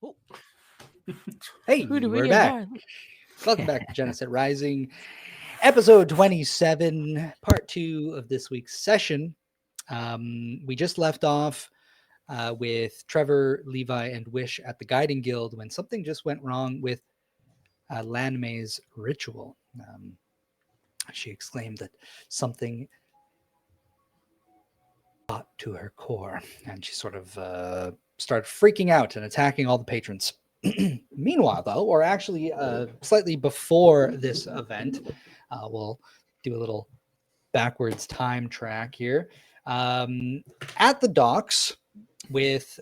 Oh, Hey, who do we we're get back. now? Welcome back to Geneset Rising, episode 27, part 2 of this week's session. We just left off with Trevor, Levi, and Wish at the Guiding Guild when something just went wrong with Lanmay's ritual. She exclaimed that something got to her core, and she sort of started freaking out and attacking all the patrons. Meanwhile, though, or actually slightly before this event, we'll do a little backwards time track here. At the docks with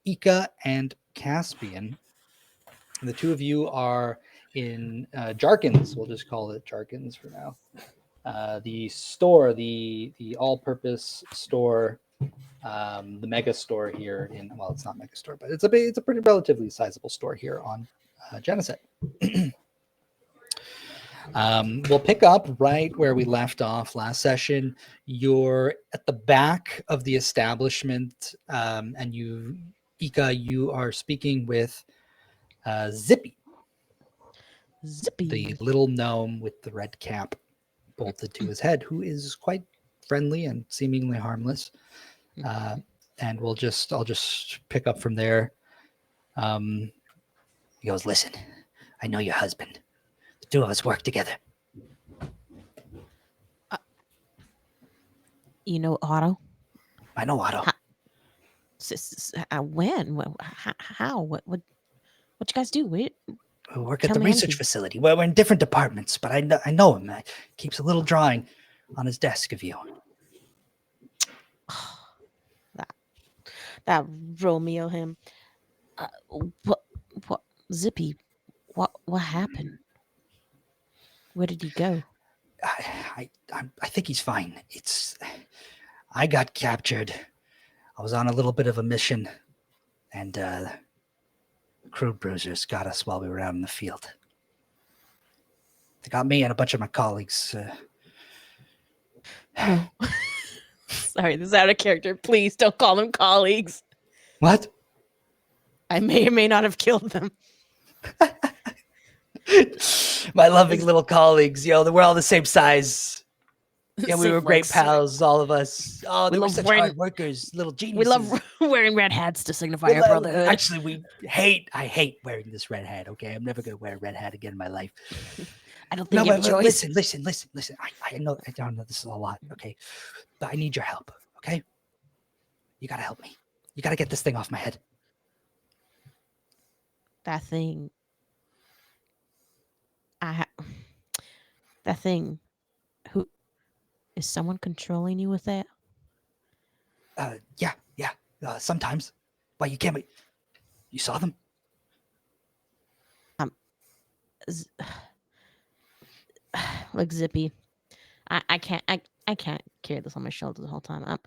Ika and Caspian, the two of you are in Jarkins. We'll just call it Jarkins for now. The store, the all-purpose store, the mega store here in, well, it's not mega store, but it's a pretty relatively sizable store here on Geneset. We'll pick up right where we left off last session. You're at the back of the establishment, and you, Ika, you are speaking with Zippy, Zippy. the little gnome with the red cap bolted to his head, who is quite friendly and seemingly harmless. And I'll just pick up from there. He goes, "Listen, I know your husband. The two of us work together." You know Otto? I know Otto. When? How? What you guys do? Wait. We work at Tell the me research anything. facility. Well, we're in different departments, but I know him. He keeps a little drawing on his desk of you. That Romeo him. What? Zippy? What happened? Where did he go? I think he's fine. I got captured. I was on a little bit of a mission, and crude bruisers got us while we were out in the field. They got me and a bunch of my colleagues. No. Sorry, this is out of character. Please don't call them colleagues. What? I may or may not have killed them. My loving little colleagues, we're all the same size. Yeah, we were great pals, all of us. Oh, they were such hard workers, little geniuses. We love wearing red hats to signify our brotherhood. Actually, I hate wearing this red hat, okay? I'm never going to wear a red hat again in my life. I don't think you have a choice. Listen. I know this is a lot, okay? But I need your help, okay? You got to help me. You got to get this thing off my head. That thing. That thing. Who is someone controlling you with that? Yeah. Sometimes. Why you can't? You saw them? Like Zippy. I can't carry this on my shoulders the whole time.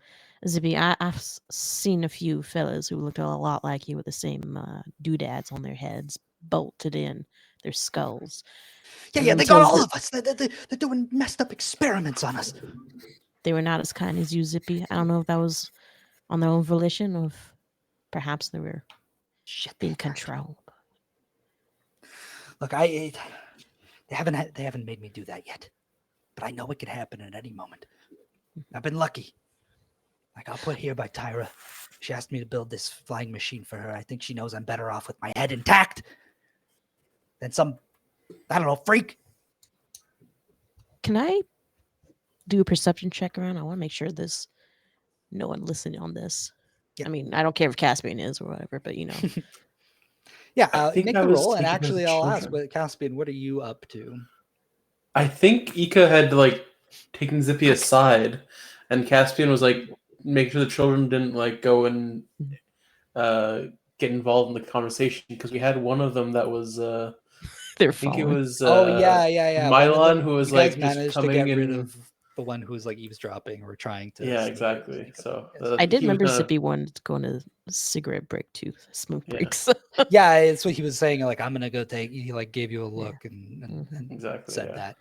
Zippy, I've seen a few fellas who looked a lot like you with the same doodads on their heads bolted in their skulls. Yeah, they got all of us. They're doing messed up experiments on us. They were not as kind as you, Zippy. I don't know if that was on their own volition or if perhaps they were being controlled. Look, they haven't made me do that yet, but I know it could happen at any moment. I've been lucky. I got put here by Tyra. She asked me to build this flying machine for her. I think she knows I'm better off with my head intact than some, I don't know, freak. Can I do a perception check around? I want to make sure there's no one listening on this. Yeah. I mean, I don't care if Caspian is or whatever, but Yeah, make the roll, and actually I'll ask, Caspian, what are you up to? I think Ika had taken Zippy aside, and Caspian was making sure the children didn't go and get involved in the conversation, because we had one of them that was I think it was yeah. Mylon, who was just coming to get rid in. of the one who's eavesdropping or trying to. Yeah, exactly. So I did remember Zippy wanted to go on a cigarette break too, smoke breaks. Yeah, it's what he was saying. I'm gonna go take. He gave you a look and exactly said that.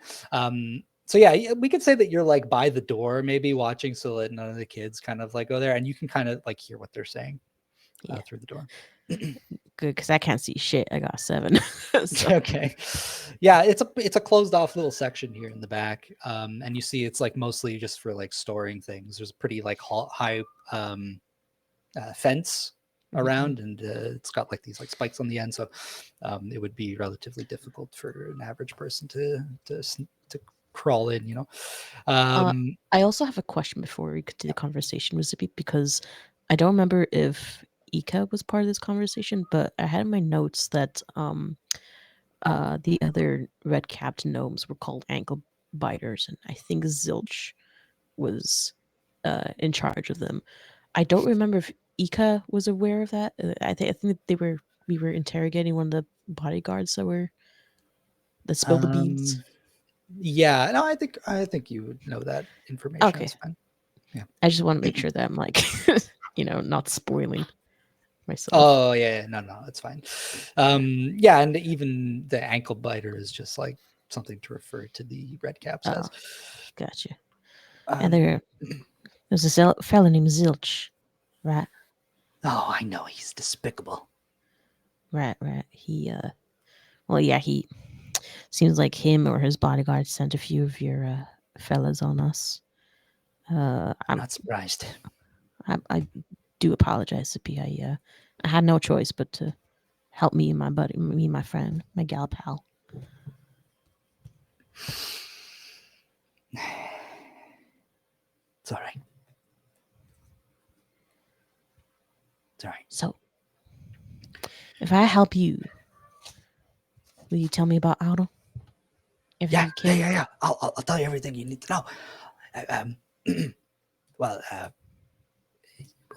So yeah, we could say that you're by the door, maybe watching, so that none of the kids kind of go there, and you can kind of hear what they're saying. Yeah. through the door. Good, because I can't see shit. I got 7. So, Okay. Yeah, it's a closed off little section here in the back. And you see it's like mostly just for like storing things. There's a pretty like high fence around, and it's got like these like spikes on the end, so it would be relatively difficult for an average person to crawl in, you know. I also have a question before we continue the conversation with Zippy, because I don't remember if Ika was part of this conversation, but I had in my notes that the other red-capped gnomes were called ankle biters, and I think Zilch was in charge of them. I don't remember if Ika was aware of that. I think we were interrogating one of the bodyguards that spilled the beans. Yeah, no, I think you would know that information. Okay. That's fine. Yeah. I just want to make sure that I'm like, not spoiling myself. Oh yeah, no, it's fine. Yeah, and even the ankle biter is just like something to refer to the red caps as. Gotcha. And there's a fella named Zilch, right? Oh, I know, he's despicable. Right. He he seems like him or his bodyguard sent a few of your fellas on us. I'm not surprised. I do apologize, Zippy. I had no choice but to help me and my friend, my gal pal. It's all right. It's all right. So, if I help you, will you tell me about Otto? Yeah. I'll tell you everything you need to know. Well,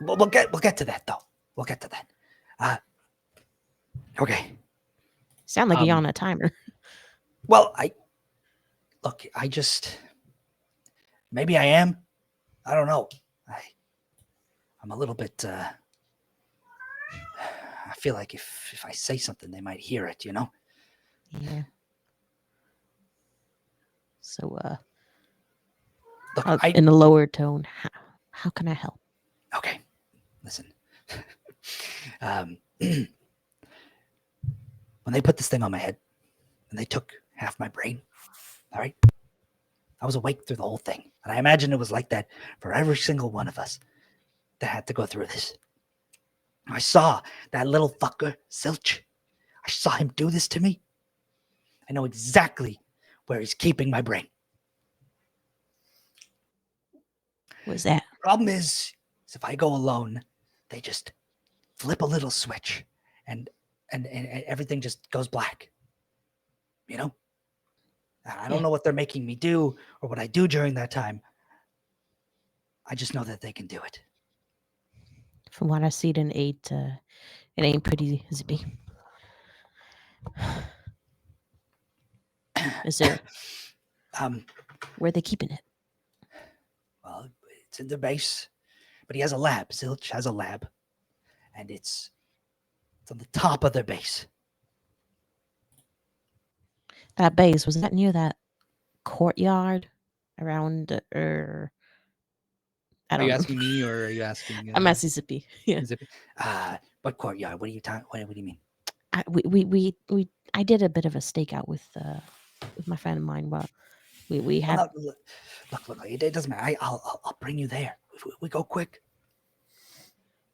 we'll get to that though. We'll get to that. Okay. Sound like you're on a timer. Well, maybe I am. I don't know. I'm a little bit. I feel like if I say something, they might hear it. You know. Yeah. So, Look, in a lower tone, how can I help? Okay, listen. When they put this thing on my head and they took half my brain, all right, I was awake through the whole thing. And I imagine it was like that for every single one of us that had to go through this. I saw that little fucker, Zilch. I saw him do this to me. I know exactly where he's keeping my brain. What's that? Problem is if I go alone, they just flip a little switch and everything just goes black. You know? I don't know what they're making me do or what I do during that time. I just know that they can do it. From what I see, it ain't pretty, Zippy. Is there? Where are they keeping it? Well, it's in their base, but he has a lab. Zilch has a lab, and it's on the top of their base. That base, was that near that courtyard around? Are you asking me or are you asking? I'm asking Zippy. Yeah. Zippy. What courtyard? What are you talking? What do you mean? I did a bit of a stakeout with my friend of mine. Well, we had. Look. It doesn't matter. I'll bring you there. We go quick.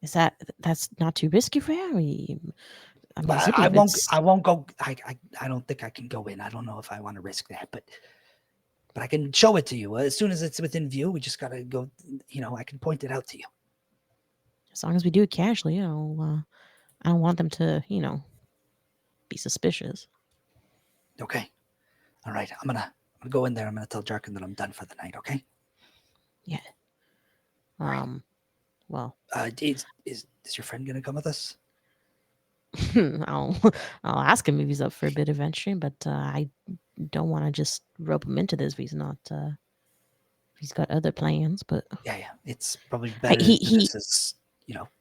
Is that's not too risky for you? I won't go. I don't think I can go in. I don't know if I want to risk that, but I can show it to you as soon as it's within view. We just gotta go. I can point it out to you. As long as we do it casually, I don't want them to, be suspicious. Okay. All right. I'm gonna go in there. I'm gonna tell Jarkin that I'm done for the night. Okay. Yeah. Well. Is your friend gonna come with us? I'll ask him if he's up for a bit of adventuring, but I don't want to just rope him into this if he's not. He's got other plans, but yeah, it's probably better to do this as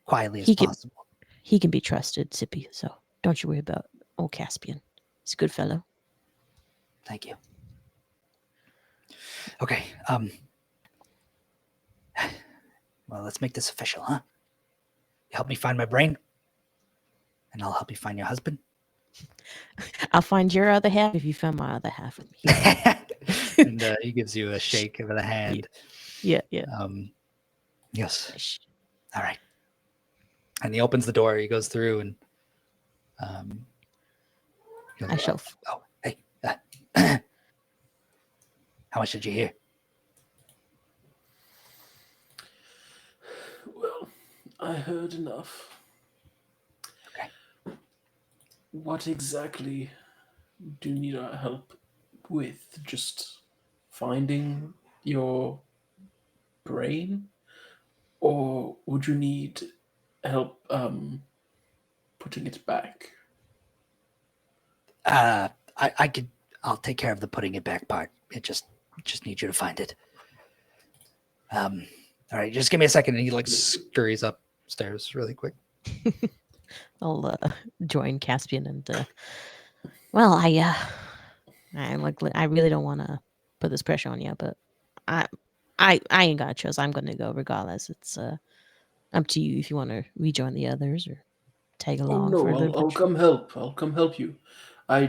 quietly as possible. He can be trusted, Zippy. So don't you worry about old Caspian. He's a good fellow. Thank you. Okay. Well, let's make this official, huh? You help me find my brain. and I'll help you find your husband. I'll find your other half if you find my other half with me. And he gives you a shake of the hand. Yeah. Yes. Sh- All right. And he opens the door. He goes through and he goes, I shall. oh, hey. How much did you hear? Well, I heard enough. Okay. What exactly do you need our help with? Just finding your brain? Or would you need help putting it back? I'll take care of the putting it back part. It just need you to find it. All right, just give me a second. And he like scurries upstairs really quick. I'll join Caspian and well, I really don't want to put this pressure on you, but I ain't got a choice. I'm going to go regardless. It's up to you if you want to rejoin the others or tag Oh along for a no, little I'll bit. come help. I'll come help you. I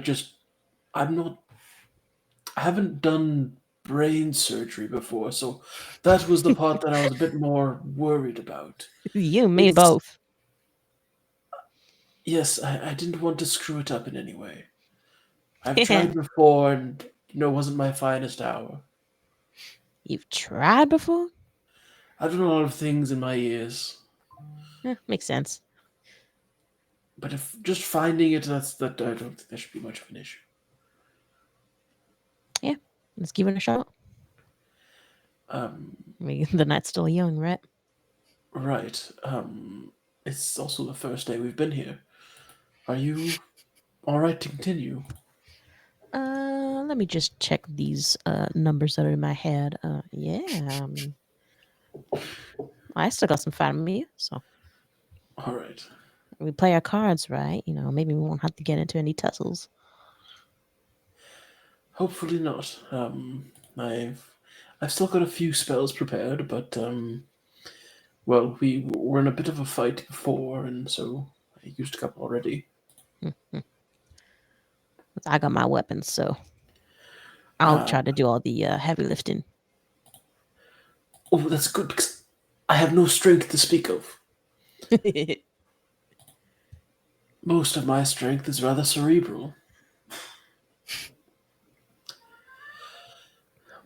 haven't done brain surgery before, so that was the part that I was a bit more worried about. You and me It's- both. Yes, I didn't want to screw it up in any way. I've tried before and it wasn't my finest hour. You've tried before? I've done a lot of things in my years. Makes sense. But if just finding it, I don't think there should be much of an issue. Yeah, let's give it a shot. I mean, the night's still young, right? Right. It's also the first day we've been here. Are you all right to continue? Let me just check these numbers that are in my head. Yeah. I still got some fun with me, so All right. we play our cards right. Maybe we won't have to get into any tussles. Hopefully not. I've still got a few spells prepared, but well, we were in a bit of a fight before, and so I used a couple already. I got my weapons, so I'll try to do all the heavy lifting. Oh, that's good because I have no strength to speak of. Most of my strength is rather cerebral.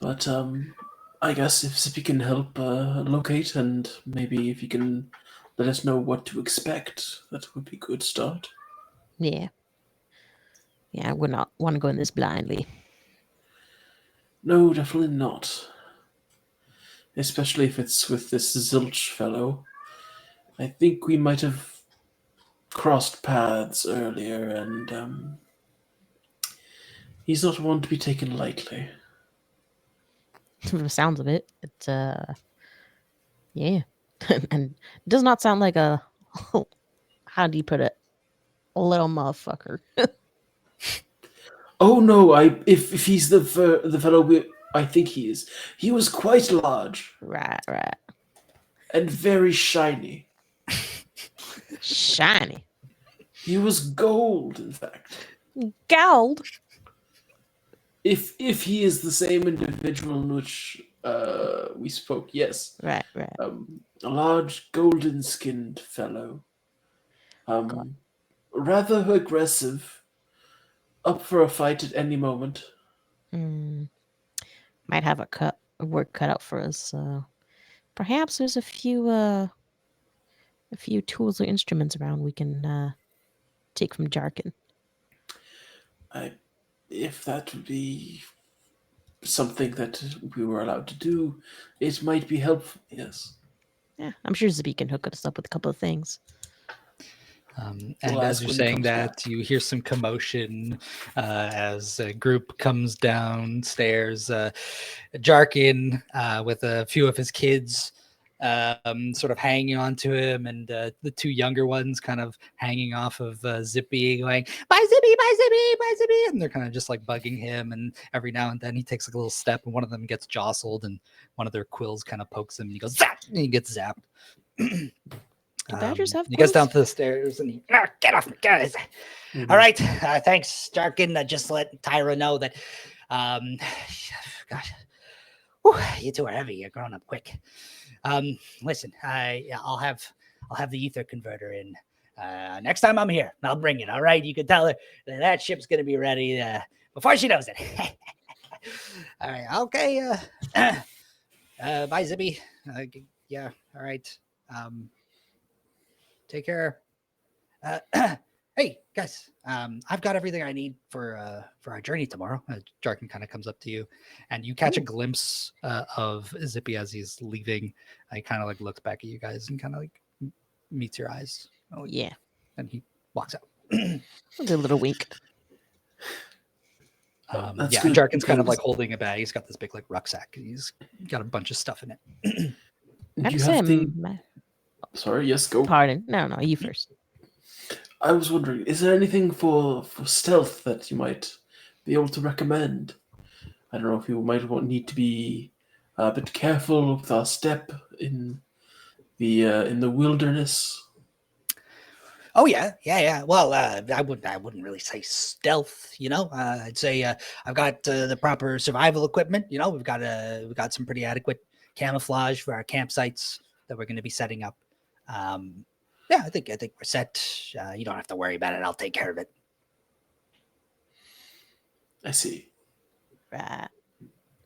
But I guess if Zippy can help locate and maybe if you can let us know what to expect, that would be a good start. Yeah, I would not want to go in this blindly. No, definitely not. Especially if it's with this Zilch fellow. I think we might have crossed paths earlier, and he's not one to be taken lightly. From the sounds of it, it's yeah, and it does not sound like a how do you put it, a little motherfucker. Oh no! If he's the fellow I think he is, he was quite large. Right. And very shiny. Shiny. He was gold, in fact. Gold. If he is the same individual in which we spoke, yes. Right. A large golden-skinned fellow. Rather aggressive. Up for a fight at any moment. Might have a work cut out for us. Perhaps there's a few tools or instruments around we can take from Jarkin. If that would be something that we were allowed to do, it might be helpful, yes. Yeah, I'm sure Zippy can hook us up with a couple of things. And as you're saying that, you hear some commotion as a group comes downstairs. Jarkin with a few of his kids sort of hanging on to him, and the two younger ones kind of hanging off of Zippy, going, "Bye, Zippy, bye, Zippy, bye, Zippy." And they're kind of just like bugging him. And every now and then he takes a little step, and one of them gets jostled, and one of their quills kind of pokes him, and he goes, "Zap!" And he gets zapped. Do badgers have He gets down quills? to the stairs and he get off me, guys. Mhm. All right, thanks, Jarkin. Just let Tyra know that. Gosh, whew, you two are heavy. You're growing up quick. Listen, I'll have the ether converter in. Next time I'm here, I'll bring it. All right, you can tell her that ship's gonna be ready before she knows it. All right, okay. Bye, Zippy. Yeah, all right. Take care. Hey guys, I've got everything I need for our journey tomorrow. Jarkin kind of comes up to you, and you catch a glimpse of Zippy as he's leaving. He kind of like looks back at you guys and kind of like meets your eyes. Yeah. And he walks out. I'll do a little wink. That's yeah, good, and Jarkin's kind of because- like holding a bag. He's got this big like rucksack. And he's got a bunch of stuff in it. Have You to have say, the. Sorry, yes, go. pardon. No, you first. I was wondering, is there anything for stealth that you might be able to recommend? I don't know if you might need to be a bit careful with our step in the wilderness. Oh yeah. Well, I wouldn't really say stealth. I'd say I've got the proper survival equipment. We've got some pretty adequate camouflage for our campsites that we're going to be setting up. Yeah, I think we're set. You don't have to worry about it. I'll take care of it. I see. Right.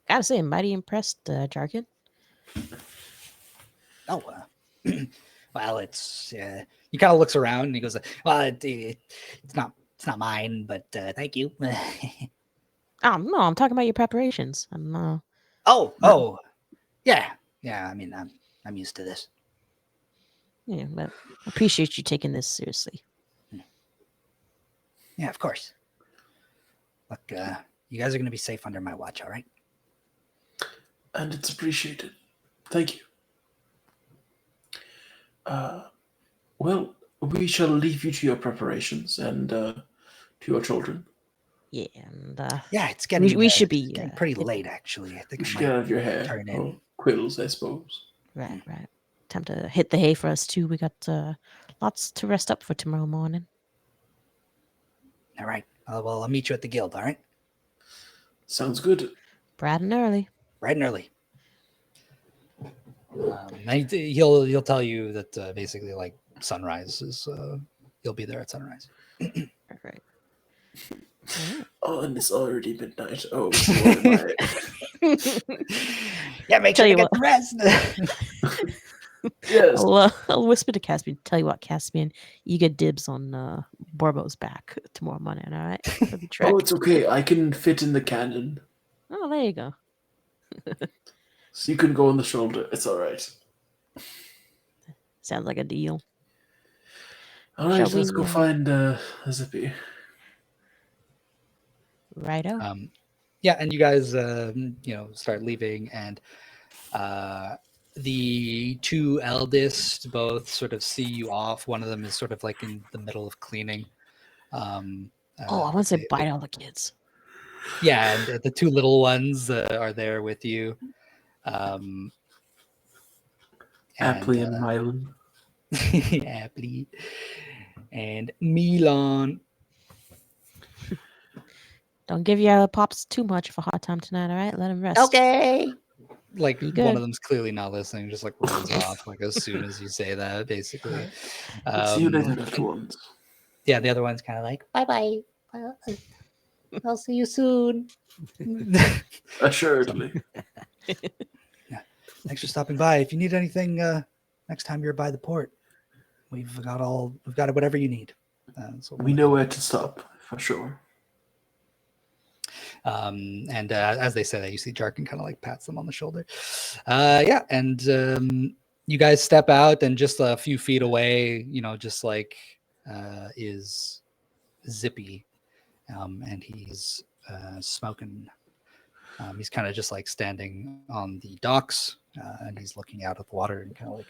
Gotta say, I'm mighty impressed, Jarkin. Oh, well, it's he kind of looks around and he goes, well, it's not mine, but thank you. Oh no, I'm talking about your preparations. Oh, yeah. I mean, I'm used to this. Yeah, but I appreciate you taking this seriously. Yeah, of course. Look, you guys are going to be safe under my watch, all right? And it's appreciated. Thank you. Well, we shall leave you to your preparations and to your children. Yeah, and Yeah, it's getting we should be getting pretty hit- late, actually. I think You I should might get out of your hair. turn in. Or quills, I suppose. right. Time to hit the hay for us too. We got lots to rest up for tomorrow morning. All right. Well, I'll meet you at the guild, all right? Sounds good. Bright and early. Bright and early. He'll tell you that basically like sunrise is he'll be there at sunrise. Right. Oh, and it's already midnight. Oh, what am I? Yeah, make Tell sure you to get what. the rest. Yes. I'll whisper to Caspian. Tell you what, Caspian, you get dibs on Borbo's back tomorrow morning. All right. For the trek. Oh, it's okay. I can fit in the cannon. Oh, there you go. So you can go on the shoulder. It's all right. Sounds like a deal. All right, Shall let's we, go find Zippy. Righto. Yeah, and you guys start leaving, and the two eldest both sort of see you off. One of them is sort of like in the middle of cleaning. I want to say bye to all the kids. Yeah, and the two little ones are there with you. Aptly and Mylan. Aptly and Milan. Don't give your pops too much of a hard time tonight, all right? Let him rest. Okay. Like Be one good. of them's clearly not listening, just like runs off like as soon as you say that, basically. See you later, little ones. Yeah, the other one's kind of like, bye. I'll see you soon. Assuredly. Thanks for stopping by. If you need anything next time you're by the port, we've got whatever you need. So We know where to stop, for sure. And as they say that, you see Jarkin kind of like pats them on the shoulder. Yeah, and you guys step out, and just a few feet away, just like is Zippy, and he's smoking. He's kind of just like standing on the docks, and he's looking out at the water and kind of like,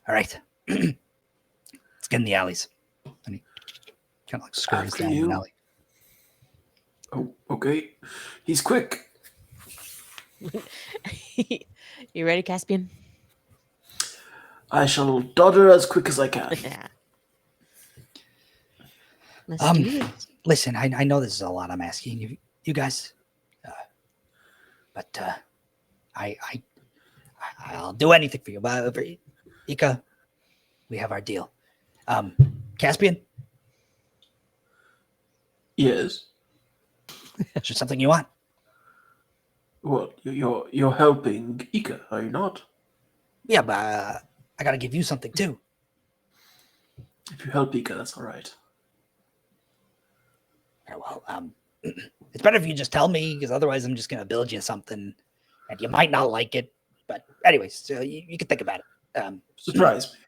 all right, let's get in the alleys. And he kind of like scurries After down you. the alley. Oh, okay. He's quick. You ready, Caspian? I shall dodder as quick as I can. Yeah. Mysterious. Listen, I know this is a lot I'm asking you guys, but I'll do anything for you. But Ika, we have our deal. Caspian, Yes. is there something you want? Well, you're helping Ika, are you not? Yeah, but I gotta give you something too. If you help Ika, that's all right. Yeah, well, it's better if you just tell me, because otherwise I'm just gonna build you something, and you might not like it. But anyways, so you can think about it. Surprise me.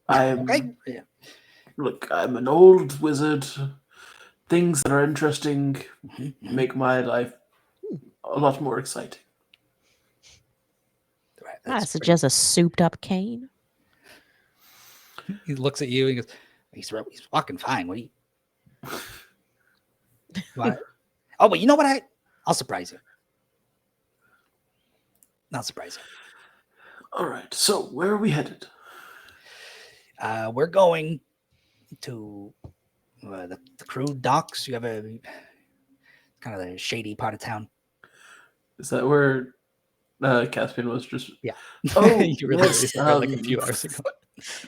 I'm Okay. Yeah. Look, I'm an old wizard. Things that are interesting make my life a lot more exciting. Right, I that's suggest a souped up cane. He looks at you and goes, he's walking fine. What do you want? Oh, but you know what? I'll surprise you. I'll surprise you. All right, so where are we headed? We're going to the crude docks. You have a kind of a shady part of town. Is that where Caspian was just? Yeah. Oh, You really yes. were like a few hours ago.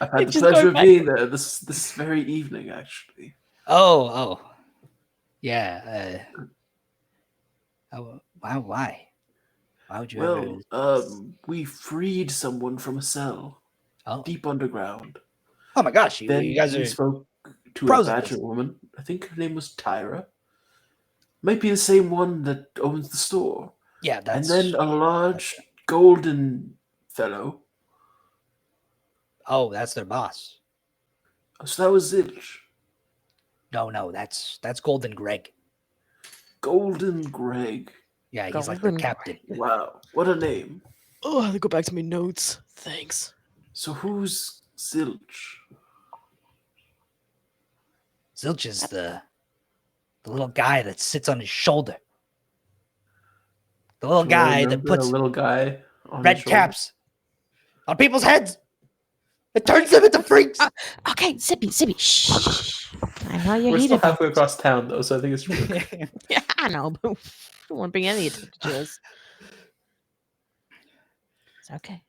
I've had the Just pleasure going of back. being there this very evening, actually. Oh, yeah. Why? Why would you ever? Well, we freed someone from a cell Oh, deep underground. oh my gosh! Then You guys we are spoke to a pros at this. badger woman. I think her name was Tyra. Might be the same one that owns the store. Yeah, And that's. then a large golden fellow. Oh, that's their boss. So that was Zilch. No, that's Golden Greg. Golden Greg. Yeah, he's like the Golden captain. Wow, what a name. Oh, I have to go back to my notes. Thanks. So who's Zilch? Zilch is the little guy that sits on his shoulder. The little Do I guy that remember puts a little guy on red his shoulder? caps on people's heads. It turns them into freaks. Okay, Zippy. Shh. I know you're We're still heated. halfway across town, though, so I think it's true. Yeah, I know, but I don't want to bring any attention to us. It's okay.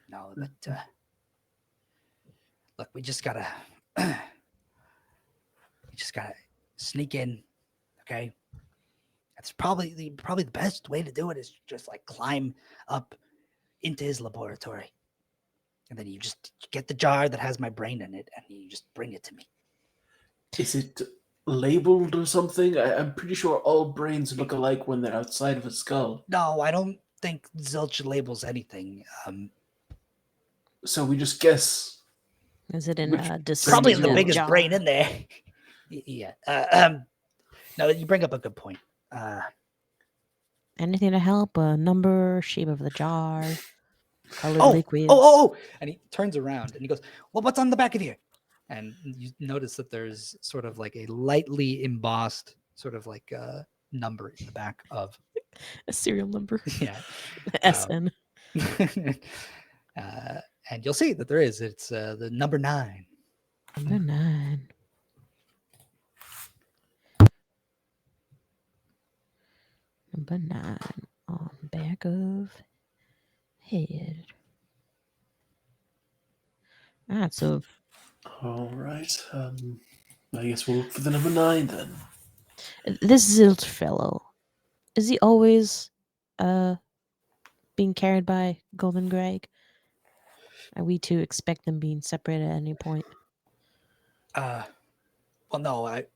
No, but look, we just gotta sneak in, okay? That's probably the best way to do it is just like climb up into his laboratory, and then you just get the jar that has my brain in it, and you just bring it to me. Is it labeled or something? I'm pretty sure all brains look alike when they're outside of a skull. No, I don't think Zilch labels anything. So we just guess. Is it in Which a Probably the Brain biggest jar? brain in there. Yeah. No, you bring up a good point. Anything to help? A number, shape of the jar, colored Oh, liquids. oh! And he turns around and he goes, "Well, what's on the back of here?" And you notice that there's sort of like a lightly embossed, sort of like number in the back of A serial number. yeah. SN. And you'll see that there is. It's the number 9. Number 9. Number 9 on back of head. Alright, so All right. I guess we'll look for the number 9 then. this Zilt fellow, is he always being carried by Golden Greg? Are we to expect them being separated at any point? Well, no. I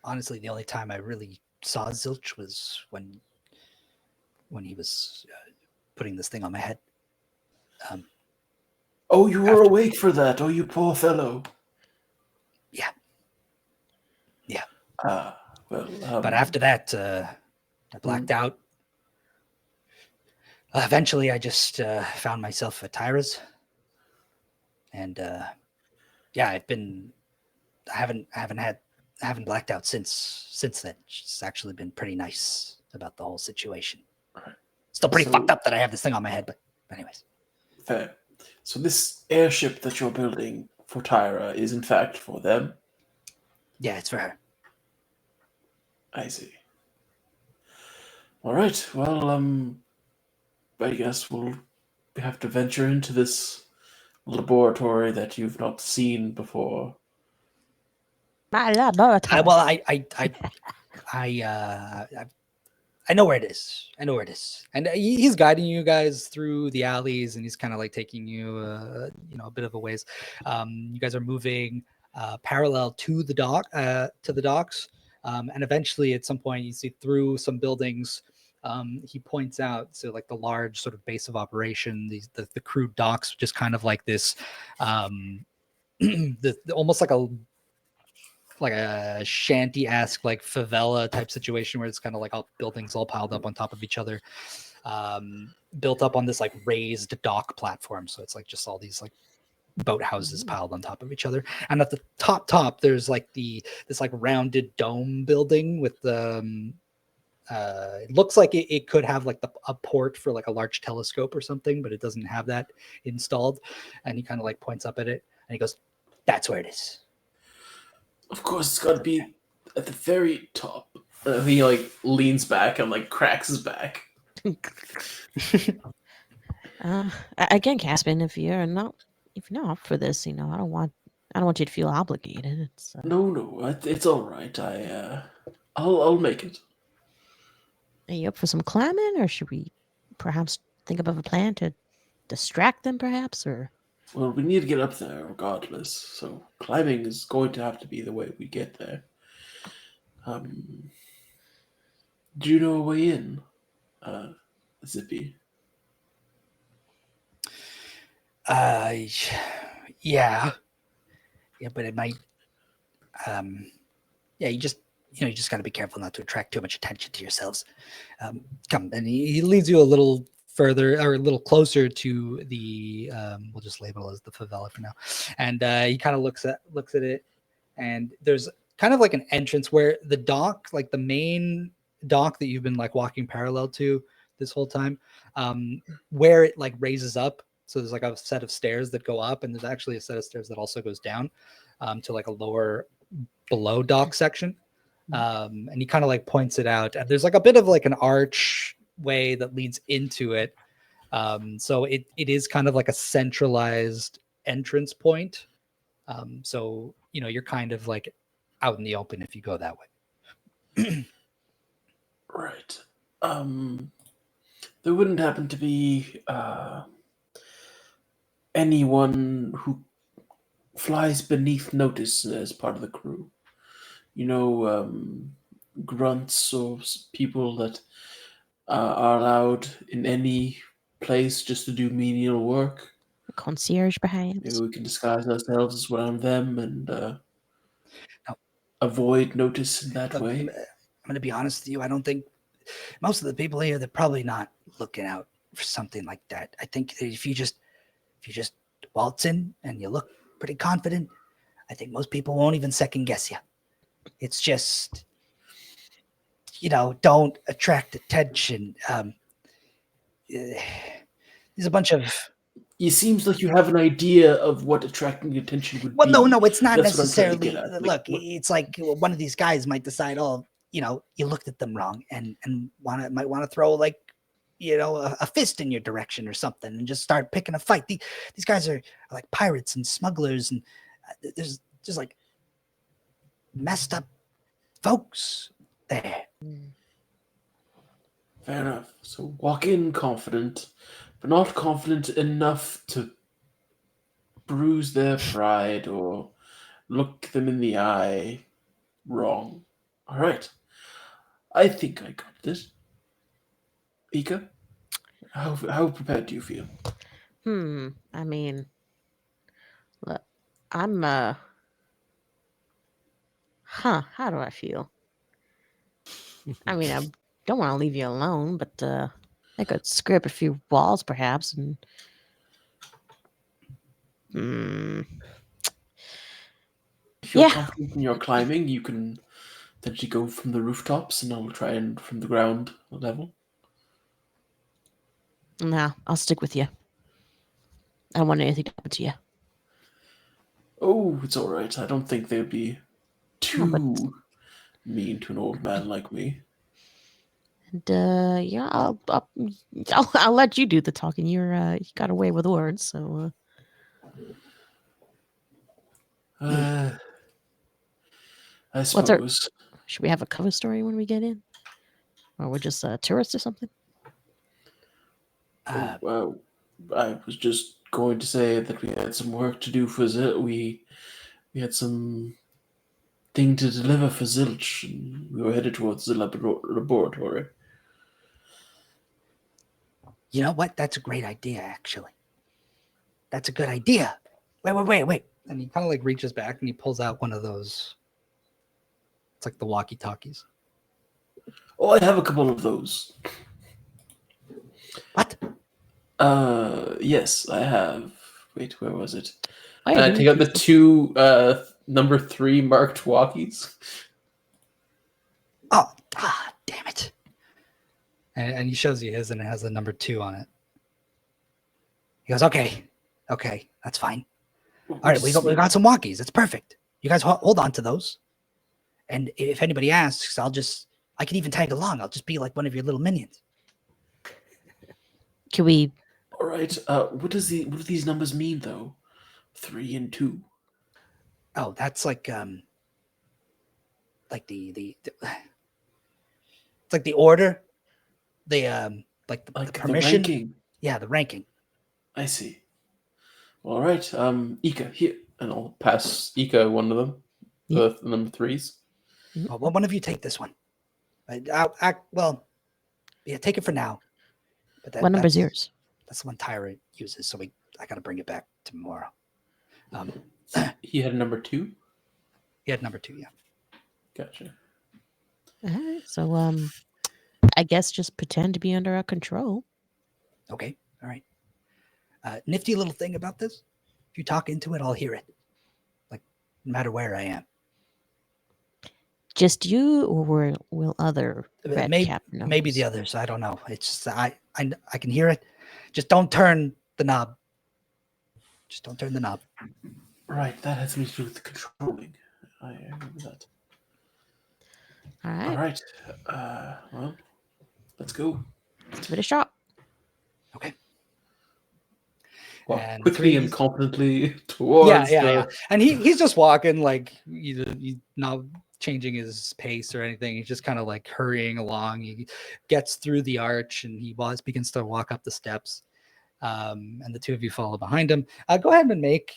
honestly, the only time I really saw Zilch was when he was putting this thing on my head. Oh, you were awake for that. Oh, you poor fellow. Yeah. Well. But after that, I blacked out. Eventually, I just found myself at Tyra's, and yeah, I haven't blacked out since then. She's actually been pretty nice about the whole situation. Right. Still pretty So- fucked up that I have this thing on my head, but anyways. Fair. So this airship that you're building for Tyra is in fact for them? Yeah, it's for her. I see. All right. Well, I guess we'll have to venture into this laboratory that you've not seen before. My laboratory. Well, I know where it is. I know where it is, and he's guiding you guys through the alleys, and he's kind of like taking you, a bit of a ways. You guys are moving parallel to the docks, and eventually, at some point, you see through some buildings. He points out like the large sort of base of operation, the crude docks, just kind of like this, almost like a shanty-esque like favela type situation where it's kind of like all buildings all piled up on top of each other, built up on this like raised dock platform. So it's like just all these like boathouses piled on top of each other. And at the top there's like this like rounded dome building with the it looks like it could have like a port for like a large telescope or something, but it doesn't have that installed. And he kind of like points up at it and he goes, "That's where it is." Of course, it's got to be at the very top. He like leans back and like cracks his back. Again, Caspian, if you're not up for this, I don't want you to feel obligated. It's No, it's all right. I'll make it. Are you up for some climbing, or should we perhaps think of a plan to distract them, perhaps, or? Well, we need to get up there regardless, so climbing is going to have to be the way we get there. Do you know a way in, Zippy? Yeah, but it might. You just got to be careful not to attract too much attention to yourselves. Come, and he leads you a little further or a little closer to the. We'll just label it as the favela for now, and he kind of looks at it, and there's kind of like an entrance where the dock, like the main dock that you've been like walking parallel to this whole time, where it like raises up. So there's like a set of stairs that go up, and there's actually a set of stairs that also goes down to like a lower below dock section. And he kind of like points it out. And there's like a bit of like an archway that leads into it. So it is kind of like a centralized entrance point. So, you're kind of like out in the open if you go that way. Right. There wouldn't happen to be anyone who flies beneath notice as part of the crew. Grunts or people that are allowed in any place just to do menial work. A concierge, perhaps? Maybe we can disguise ourselves as around them and avoid notice in that way. I'm going to be honest with you. I don't think most of the people here, they're probably not looking out for something like that. I think that if you just waltz in and you look pretty confident, I think most people won't even second guess you. It's just, don't attract attention. There's a bunch of... It seems like you have an idea of what attracting attention would be. Well, no, it's not That's necessarily... Look, it's like one of these guys might decide, you looked at them wrong and might want to throw like, a fist in your direction or something and just start picking a fight. These guys are like pirates and smugglers, and there's just like messed up folks there. Fair enough. So walk in confident, but not confident enough to bruise their pride or look them in the eye wrong. All right. I think I got this. Ika, how prepared do you feel? I mean, look, I'm how do I feel? I mean, I don't want to leave you alone, but I could scrape a few walls, perhaps, and If you're confident in your climbing, you can potentially go from the rooftops, and I'll try and from the ground level. No, I'll stick with you. I don't want anything to happen to you. Oh, it's all right. I don't think they'd be Oh, but too mean to an old man like me. and yeah, I'll let you do the talking. You got away with words, so I what's our? suppose. Should we have a cover story when we get in, or we're just tourists or something? Well, I was just going to say that we had some work to do for Zilch. We had some thing to deliver for Zilch, and we were headed towards the laboratory. You know what? That's a great idea, actually. That's a good idea. Wait. And he kind of like reaches back and he pulls out one of those. It's like the walkie-talkies. Oh, I have a couple of those. What? Yes, I have. Wait, where was it? Oh, yeah, Take out the two number 3 marked walkies. Oh, damn it. And he shows you his and it has the number 2 on it. He goes, okay, that's fine. All right, we got some walkies. That's perfect. You guys hold on to those. And if anybody asks, I can even tag along. I'll just be like one of your little minions. Can we? All right. What do these numbers mean, though? 3 and 2. Oh, that's like the it's like the order, the permission. The ranking. Yeah, the ranking. I see. All right. Ika, here, and I'll pass Ika one of them. Yeah. The number 3s. Well, one of you take this one. Take it for now. But What number's yours? That's the one Tyra uses, so I got to bring it back tomorrow. He had a number 2. He had number 2, yeah. Gotcha. All right, so I guess just pretend to be under our control. Okay, all right. Nifty little thing about this: if you talk into it, I'll hear it. Like, no matter where I am. Just you, or will other red cap know? Maybe the others. I don't know. It's just I can hear it. Just don't turn the knob. Just don't turn the knob. Right, that has something to do with the controlling. I remember that. All right. All right. Well, let's go. Let's give it a shot. Okay. Walk And quickly and confidently towards. Yeah. And he's just walking like he's not changing his pace or anything. He's just kind of like hurrying along. He gets through the arch and he begins to walk up the steps. And the two of you follow behind him. Go ahead and make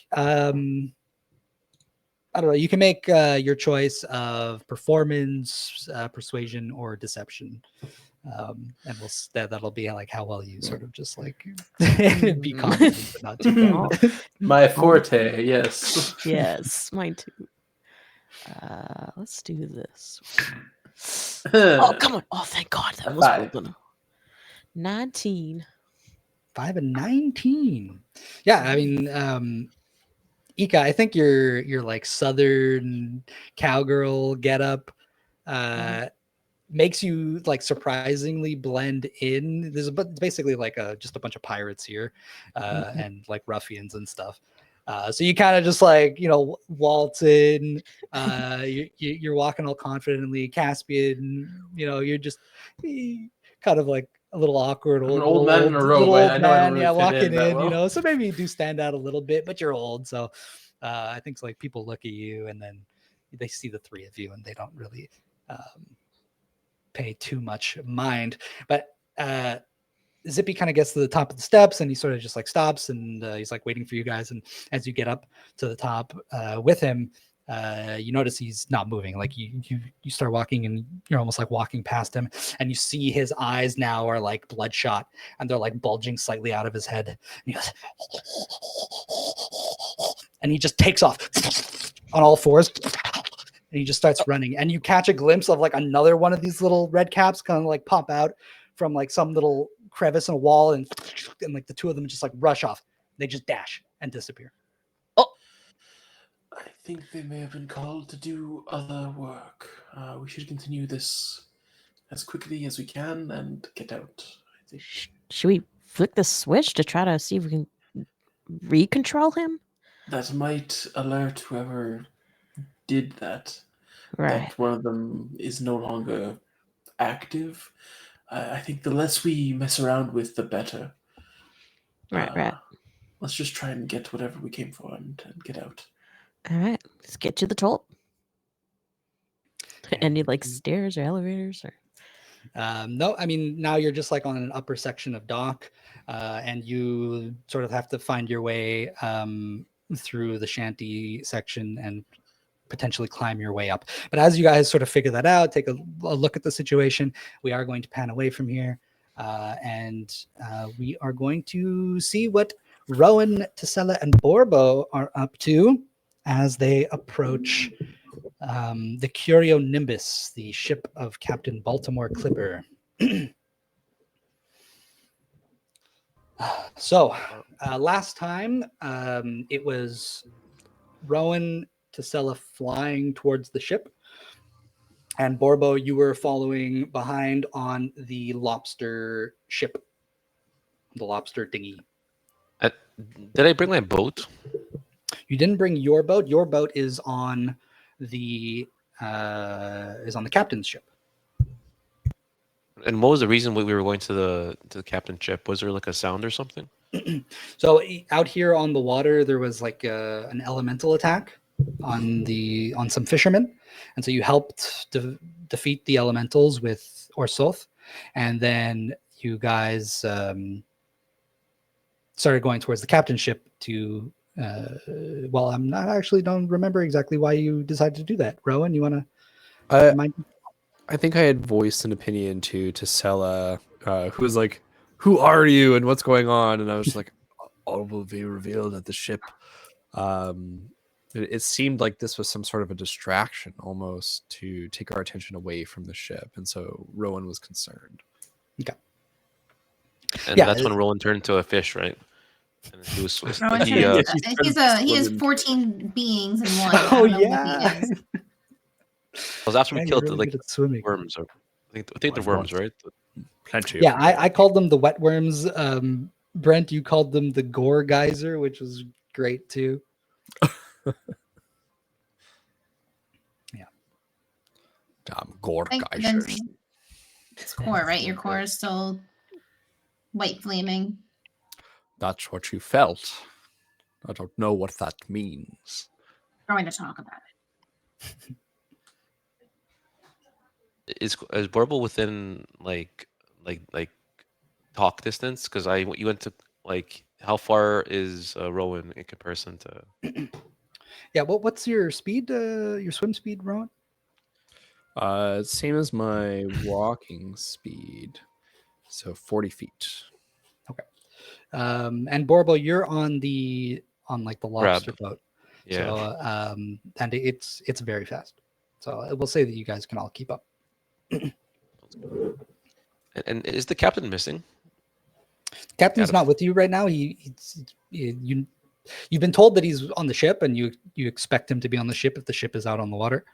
I don't know. You can make your choice of performance, persuasion, or deception. And that'll be like how well you sort of just like be confident but not too confident. My forte, yes. Yes, mine too. Let's do this. Oh, come on. Oh, thank God. That was well done. 19. 5 and 19. Yeah, I mean, Ika, I think your like southern cowgirl getup makes you like surprisingly blend in. There's basically like just a bunch of pirates here, and like ruffians and stuff. So you kind of just like waltz in. You're walking all confidently. Caspian, you're just kind of like a little awkward. I'm an old man in a robe. I know I don't really fit walking in, well. So maybe you do stand out a little bit, but you're old. So I think it's like people look at you and then they see the three of you and they don't really pay too much mind. But Zippy kind of gets to the top of the steps and he sort of just like stops and he's like waiting for you guys. And as you get up to the top with him, you notice he's not moving. Like you start walking and you're almost like walking past him and you see his eyes now are like bloodshot and they're like bulging slightly out of his head. And he goes, and he just takes off on all fours and he just starts running. And you catch a glimpse of like another one of these little red caps kind of like pop out from like some little crevice in a wall and like the two of them just like rush off. They just dash and disappear. I think they may have been called to do other work. We should continue this as quickly as we can and get out. I think. Should we flick the switch to try to see if we can recontrol him? That might alert whoever did that. Right. That one of them is no longer active. I think the less we mess around with, the better. Right. Let's just try and get whatever we came for and get out. All right. Let's get to the top. Any like stairs or elevators or? No, I mean, now you're just like on an upper section of dock, and you sort of have to find your way through the shanty section and potentially climb your way up. But as you guys sort of figure that out, take a look at the situation, we are going to pan away from here, and we are going to see what Rowan, Tesella, and Borbo are up to as they approach the Curio Nimbus, the ship of Captain Baltimore Clipper. So, last time it was Rowan, Tesella flying towards the ship, and Borbo, you were following behind on the lobster ship, the lobster dinghy. Did I bring my boat? You didn't bring your boat. Your boat is on the captain's ship. And what was the reason we were going to the captain's ship? Was there like a sound or something? So out here on the water, there was like an elemental attack on some fishermen, and so you helped defeat the elementals with Orsoth, and then you guys started going towards the captain's ship to. Well, don't remember exactly why you decided to do that. Rowan, you want to remind me? I think I had voiced an opinion to Tesella, who was like, "Who are you and what's going on?" And I was like, "All will be revealed at the ship." It seemed like this was some sort of a distraction, almost to take our attention away from the ship, and so Rowan was concerned. Okay. And Yeah, that's when Roland turned into a fish, right? And he was Rowan he, he has 14 beings in one. I Oh don't know what yeah. he is. was after we Yeah, killed you're really good at swimming. worms. Or, I think the worms, right? Plenty. Yeah, I called them the wet worms. Brent, you called them the gore geyser, which was great too. Yeah. Gore Thank geysers. goodness. It's core, right? Your core is still white flaming. That's what you felt. I don't know what that means. We're going to talk about it. Is Borbo within like talk distance? Because you went to like how far is Rowan in comparison to? Yeah. What's your speed? Your swim speed, Rowan? Same as my walking speed, so 40 feet. Okay. And Borbo, you're on the lobster boat. Yeah. So and it's very fast. So we'll say that you guys can all keep up. And is the captain missing? Captain's not with you right now. You've been told that he's on the ship, and you expect him to be on the ship if the ship is out on the water.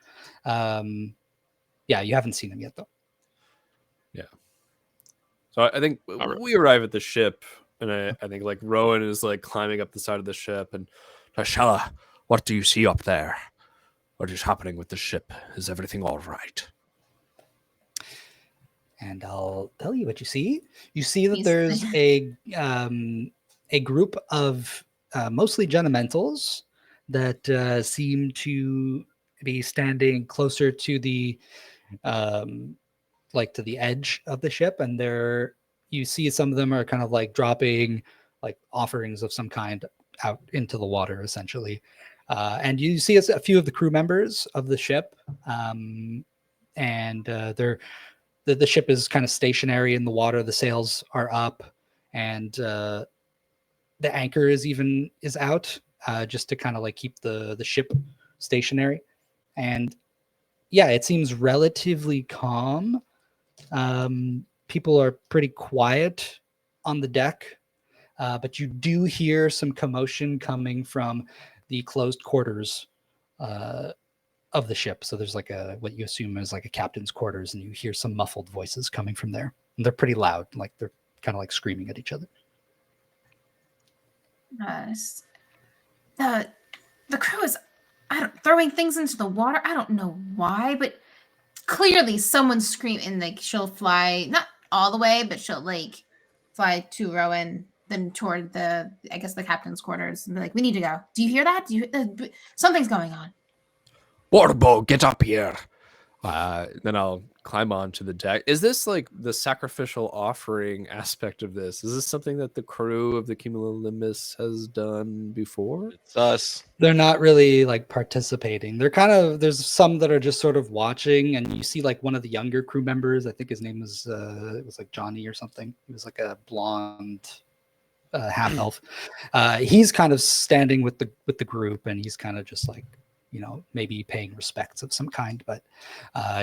Yeah, you haven't seen him yet though. Yeah. So I think we arrive at the ship, and I think like Rowan is like climbing up the side of the ship, and Tashala, what do you see up there? What is happening with the ship? Is everything all right? And I'll tell you what you see. You see that there's a group of mostly Genementals that seem to be standing closer to the to the edge of the ship, and you see some of them are kind of like dropping like offerings of some kind out into the water, essentially. And you see a few of the crew members of the ship, and the ship is kind of stationary in the water. The sails are up, and the anchor is out, just to kind of like keep the ship stationary. And yeah, it seems relatively calm. People are pretty quiet on the deck, but you do hear some commotion coming from the closed quarters of the ship. So there's like what you assume is like a captain's quarters, and you hear some muffled voices coming from there. And they're pretty loud, like they're kind of like screaming at each other. The crew is throwing things into the water. I don't know why, but clearly someone's screaming. And like she'll fly not all the way, but she'll like fly to Rowan, then toward the captain's quarters, and be like, "We need to go. Do you hear that? Do you? Something's going on." Borbo, get up here. Then I'll climb onto the deck. Is this like the sacrificial offering aspect of this? Is this something that the crew of the Cumulonimbus has done before? It's us. They're not really like participating. They're kind of, there's some that are just sort of watching, and you see like one of the younger crew members. I think his name was it was like Johnny or something. He was like a blonde half elf. He's kind of standing with the group, and he's kind of just like, you know, maybe paying respects of some kind. But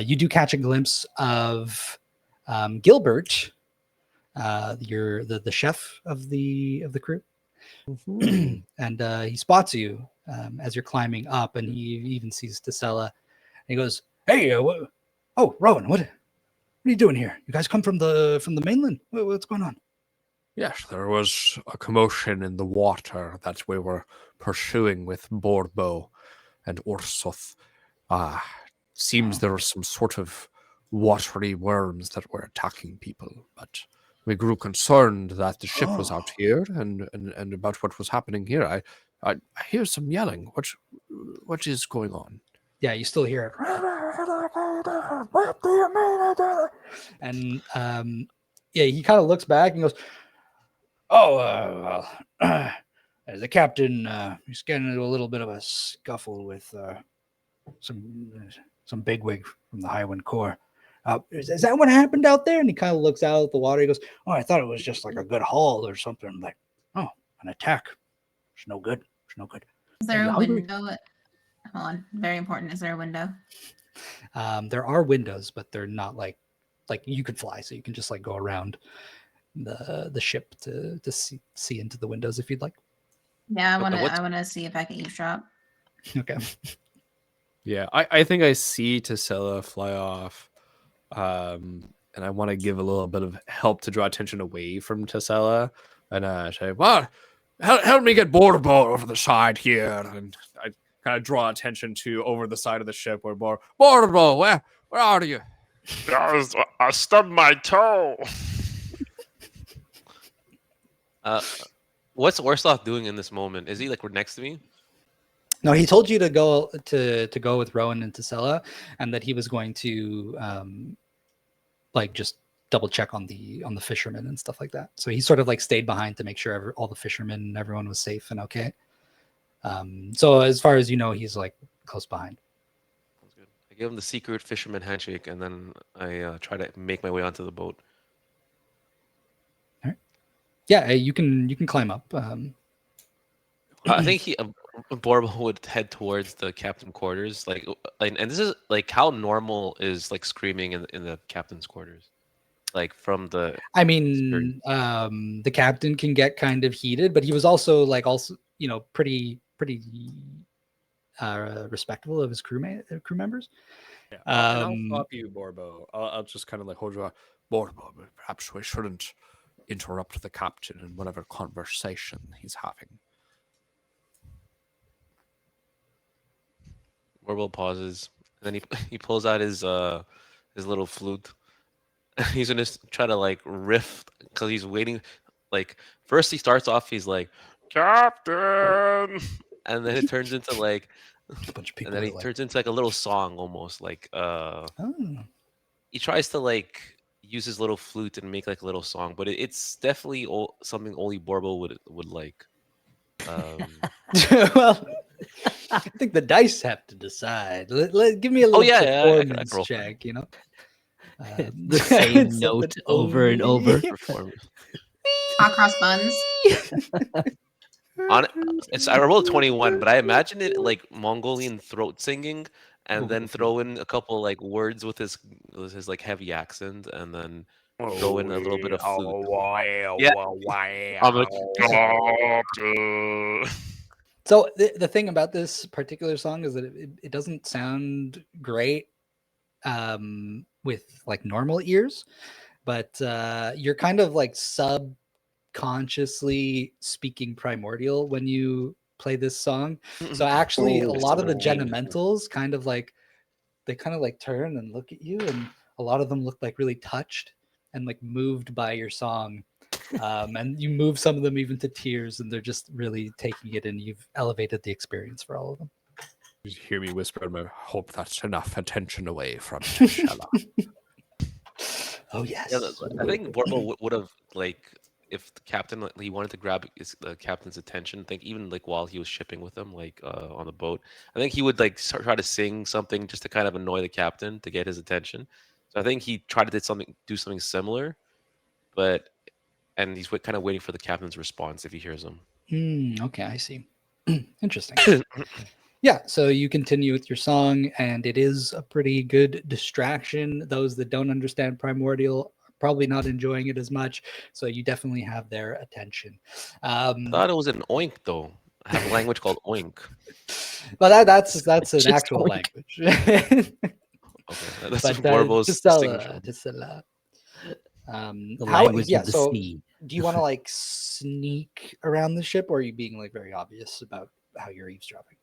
you do catch a glimpse of Gilbert, the chef of the crew. And he spots you as you're climbing up, and he even sees Tesella. And he goes, "Hey, Rowan, what are you doing here? You guys come from the mainland? What's going on?" Yes, there was a commotion in the water that we were pursuing with Borbo and Ursoth. Seems there was some sort of watery worms that were attacking people, but we grew concerned that the ship was out here and about what was happening here. I hear some yelling. What is going on? Yeah, you still hear it. And yeah, he kind of looks back and goes, "Oh, well, the captain, he's getting into a little bit of a scuffle with some bigwig from the Highwind Corps. Is that what happened out there?" And he kind of looks out at the water. He goes, "Oh, I thought it was just like a good haul or something." I'm like, "Oh, an attack. It's no good. It's no good." Is there a window? Hold on, very important. Is there a window? There are windows, but they're not like you could fly, so you can just like go around the ship to see into the windows if you'd like. Yeah, I wanna see if I can eavesdrop. Okay. Yeah, I think I see Tesella fly off, and I want to give a little bit of help to draw attention away from Tesella, and say, "Well, help me get Borbo over the side here," and I kind of draw attention to over the side of the ship where Borbo, where are you? I stubbed my toe. What's Orsoth doing in this moment? Is he like next to me? No, he told you to go with Rowan and Tesella, and that he was going to like just double check on the fishermen and stuff like that. So he sort of like stayed behind to make sure all the fishermen and everyone was safe and okay. So as far as you know, he's like close behind. Sounds good. I give him the secret fisherman handshake, and then I try to make my way onto the boat. All right. Yeah, you can climb up. I think Borbo would head towards the captain quarters, and this is like how normal is like screaming in the captain's quarters, like from the. I mean, the captain can get kind of heated, but he was also you know pretty respectful of his crew members. Yeah, I'll stop you, Borbo. I'll just kind of like hold you up. Borbo, perhaps we shouldn't interrupt the captain in whatever conversation he's having. Borbo pauses, and then he pulls out his little flute. He's gonna try to like riff because he's waiting. Like first he starts off, he's like, "Captain," and then it turns into like a bunch of people. And then he turns into like a little song almost like he tries to like use his little flute and make like a little song, but it's definitely something only Borbo would like. Well, I think the dice have to decide. Give me a little performance check, you know. The same note over and over. Hot cross buns. I rolled 21, but I imagine it like Mongolian throat singing, and then throw in a couple like words with his like heavy accent, and then throw in a little bit of flute. I'm a captain. So the thing about this particular song is that it doesn't sound great with like normal ears, but you're kind of like consciously speaking primordial when you play this song. So actually, a lot of the Genementals kind of like turn and look at you, and a lot of them look like really touched and like moved by your song. And you move some of them even to tears, and they're just really taking it, and you've elevated the experience for all of them. You hear me whisper, I hope that's enough attention away from Tashala. Oh yes. Yeah, I think Borbo would have like if the captain he wanted to grab the captain's attention. I think even like while he was shipping with them, like on the boat, I think he would like try to sing something just to kind of annoy the captain to get his attention. So I think he tried to do something similar, and he's kind of waiting for the captain's response if he hears him. Okay, I see. Interesting. Yeah, so you continue with your song, and it is a pretty good distraction. Those that don't understand primordial are probably not enjoying it as much, so you definitely have their attention. I thought it was an oink though. I have a language called oink. Well, that's an Just actual oink. language. Okay, that's But Borbo's signature. The language of the so sea. do you want to like sneak around the ship, or are you being like very obvious about how you're eavesdropping?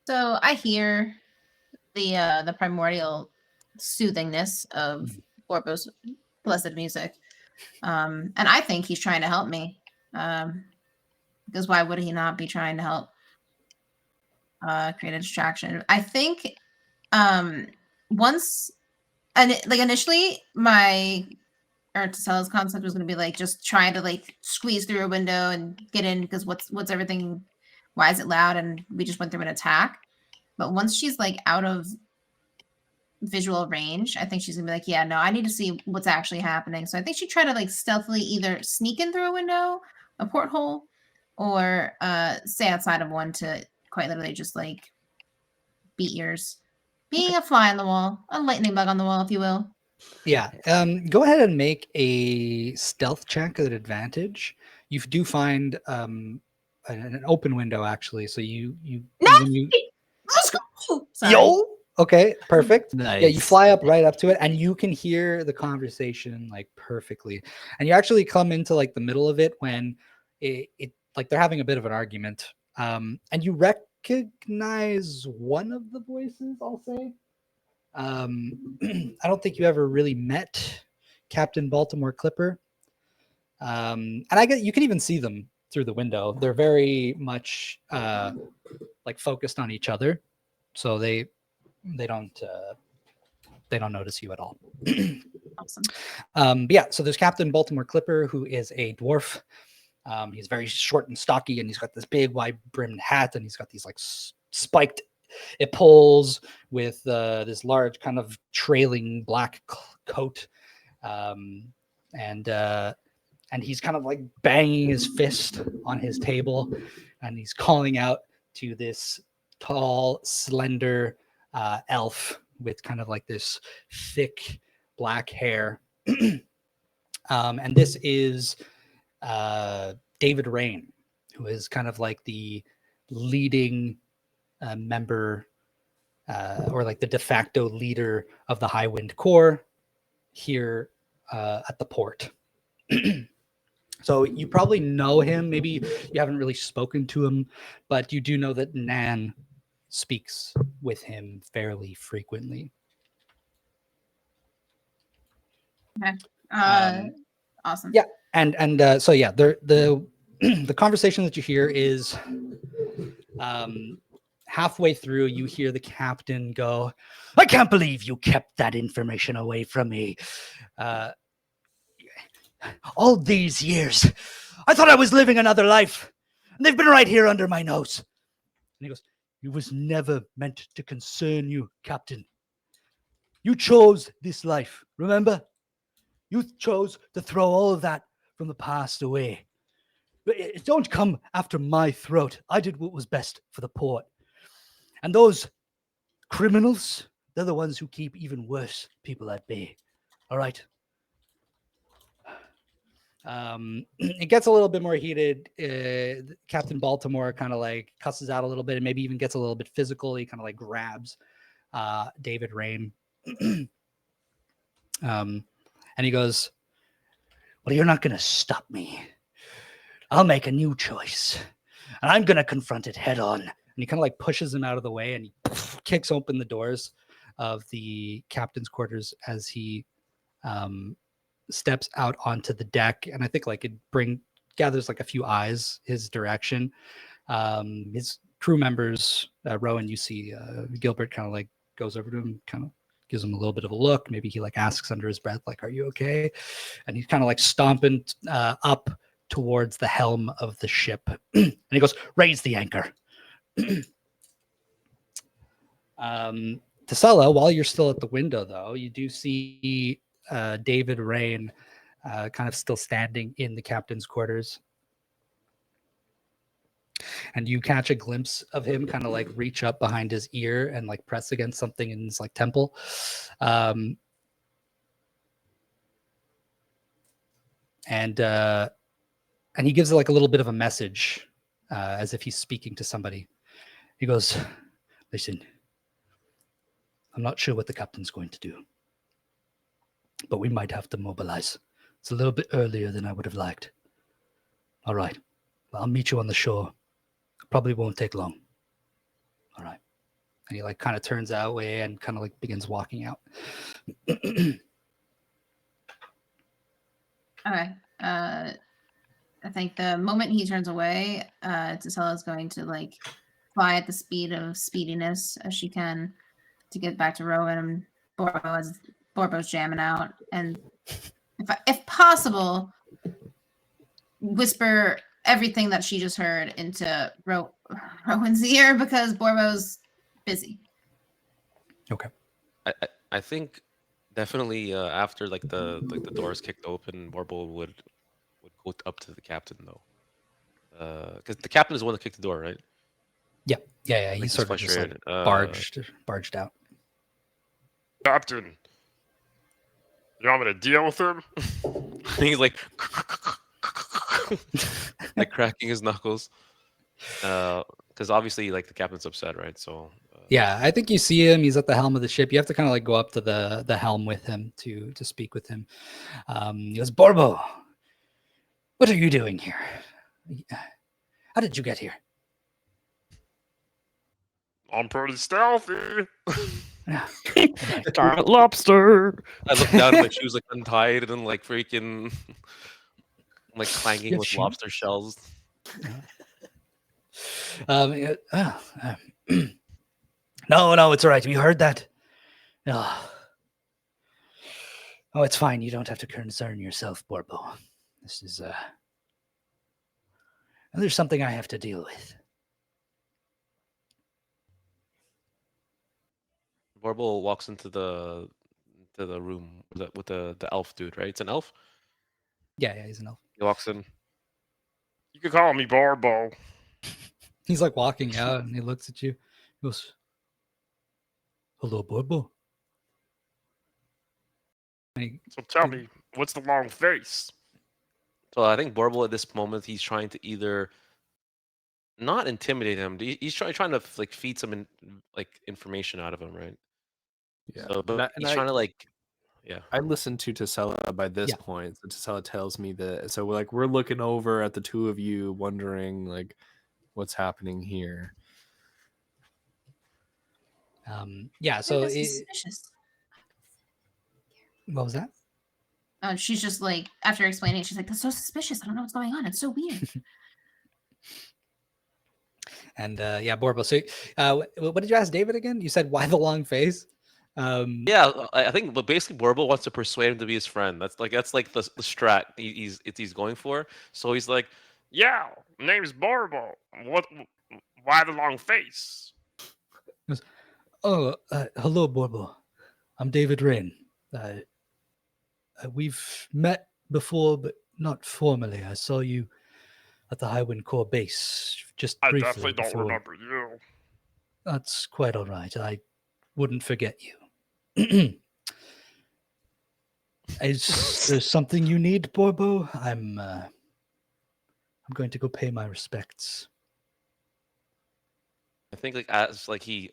So I hear the primordial soothingness of Borbo's blessed music, and I think he's trying to help me. Because why would he not be trying to help create a distraction? I think once and like initially my Tasela's concept was going to be like just trying to like squeeze through a window and get in because what's everything? Why is it loud? And we just went through an attack. But once she's like out of visual range, I think she's gonna be like, yeah, no, I need to see what's actually happening. So I think she tried to like stealthily either sneak in through a window, a porthole, or stay outside of one to quite literally just like beat ears. Being a fly on the wall, a lightning bug on the wall, if you will. Yeah. Go ahead and make a stealth check at advantage. You do find an open window actually. So you Let's go. Sorry. yo. Okay, perfect. Nice. Yeah, you fly up right up to it, and you can hear the conversation like perfectly. And you actually come into like the middle of it when it like they're having a bit of an argument. And you recognize one of the voices, I'll say. I don't think you ever really met Captain Baltimore Clipper. And you can even see them through the window. They're very much like focused on each other, so they don't notice you at all. Awesome. But yeah, so there's Captain Baltimore Clipper, who is a dwarf. He's very short and stocky, and he's got this big wide brimmed hat, and he's got these like spiked epaules with this large kind of trailing black coat, and he's kind of like banging his fist on his table, and he's calling out to this tall, slender elf with kind of like this thick black hair. And this is David Rain, who is kind of like the leading member or like the de facto leader of the High Wind Corps here at the port. So you probably know him. Maybe you haven't really spoken to him, but you do know that Nan speaks with him fairly frequently. Okay. Awesome. Yeah, and so yeah, the conversation that you hear is halfway through. You hear the captain go, "I can't believe you kept that information away from me. All these years, I thought I was living another life, and they've been right here under my nose." And he goes, "It was never meant to concern you, Captain. You chose this life, remember? You chose to throw all of that from the past away. Don't come after my throat. I did what was best for the port. And those criminals, they're the ones who keep even worse people at bay. All right?" It gets a little bit more heated. Captain Baltimore kind of like cusses out a little bit and maybe even gets a little bit physical. He kind of like grabs David Rain. And he goes, Well, you're not going to stop me. I'll make a new choice. And I'm going to confront it head on. And he kind of like pushes him out of the way and he kicks open the doors of the captain's quarters as he steps out onto the deck. And I think like it gathers like a few eyes his direction. His crew members, Rowan, you see Gilbert kind of like goes over to him, kind of gives him a little bit of a look. Maybe he like asks under his breath, like, "Are you okay?" And he's kind of like stomping up towards the helm of the ship. And he goes, "Raise the anchor." Tasela, while you're still at the window, though, you do see David Rain kind of still standing in the captain's quarters. And you catch a glimpse of him kind of like reach up behind his ear and like press against something in his like temple. And he gives it like a little bit of a message as if he's speaking to somebody. He goes, "Listen, I'm not sure what the captain's going to do, but we might have to mobilize. It's a little bit earlier than I would have liked. All right. Well, I'll meet you on the shore. Probably won't take long. All right." And he like kind of turns that way and kind of like begins walking out. Okay. I think the moment he turns away, Tasela is going to like fly at the speed of speediness as she can to get back to Rowan and Borbo as Borbo's jamming out. And if possible, whisper everything that she just heard into Rowan's ear because Borbo's busy. Okay. I think definitely after like the doors kicked open, Borbo would go up to the captain though, because the captain is the one that kicked the door, right? Yeah. Like, He's sort of just like frustrated. barged out. Captain, you want me to deal with him? He's like like cracking his knuckles, because obviously like the captain's upset, right? So Yeah, I think you see him. He's at the helm of the ship. You have to kind of like go up to the helm with him to speak with him. He goes, "Borbo, what are you doing here? How did you get here?" I'm pretty stealthy. Giant lobster. I looked down and my shoes like untied and like freaking like clanging Your with shoe? lobster shells. No, it's all right. We heard that. Oh, it's fine. You don't have to concern yourself, Borbo. This is there's something I have to deal with. Borbo walks into the room with the elf dude, right? It's an elf. Yeah, he's an elf. He walks in. You can call me Borbo. He's like walking out and he looks at you. He goes, "Hello, Borbo." So tell me, what's the long face? So I think Borbo at this moment he's trying to either not intimidate him. He's trying to like feed some information out of him, right? Yeah. So, but he's trying to like, yeah. I listened to Tasela by this point. So Tasela tells me that. So we're looking over at the two of you, wondering like what's happening here. Yeah. So That's suspicious. What was that? She's just like, after explaining it, she's like, "That's so suspicious. I don't know what's going on. It's so weird." And yeah, Borbo. So what did you ask David again? You said why the long face? Yeah, I think, but basically Borbo wants to persuade him to be his friend. That's like the strat he's going for. So he's like, Yeah, name's Borbo. Why the long face? "Oh, hello, Borbo. I'm David Rain. We've met before, but not formally. I saw you at the Highwind Corps base just I briefly. definitely don't before. remember you. That's quite all right. I wouldn't forget you. Is there something you need, Borbo? I'm going to go pay my respects." I think like as like he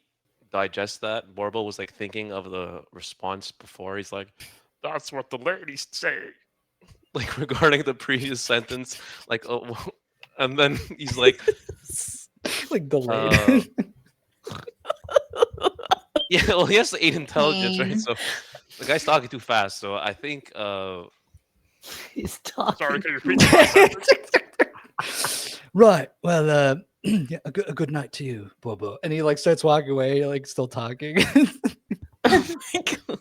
digests that, Borbo was like thinking of the response before. He's like, That's what the ladies say. like regarding the previous sentence, like, oh, and then he's like, Like delayed. yeah, well, he has to 8 intelligence, right? Pain. So the guy's talking too fast. So I think, He's talking. Sorry, can you repeat the last sentence? Right. Well, yeah, a good night to you, Bobo. And he like starts walking away, like still talking. Oh my God.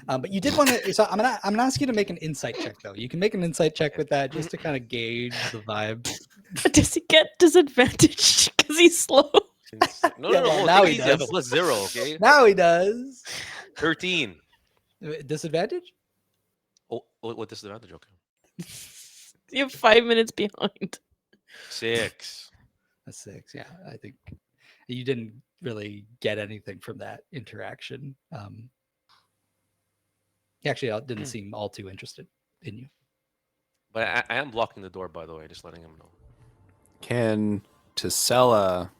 But you did want to. So I'm gonna ask you to make an insight check though. You can make an insight check with that just to kind of gauge the vibe. But does he get disadvantage because he's slow? no, Yeah, no, well, no. now Take he it easy. I have a does. +0, okay? Now he does. 13. Disadvantage? Oh, what disadvantage? Okay. You're 5 minutes behind. 6. A 6. Yeah, I think you didn't really get anything from that interaction. He actually didn't seem all too interested in you. But I am blocking the door, by the way, just letting him know. Can Tisela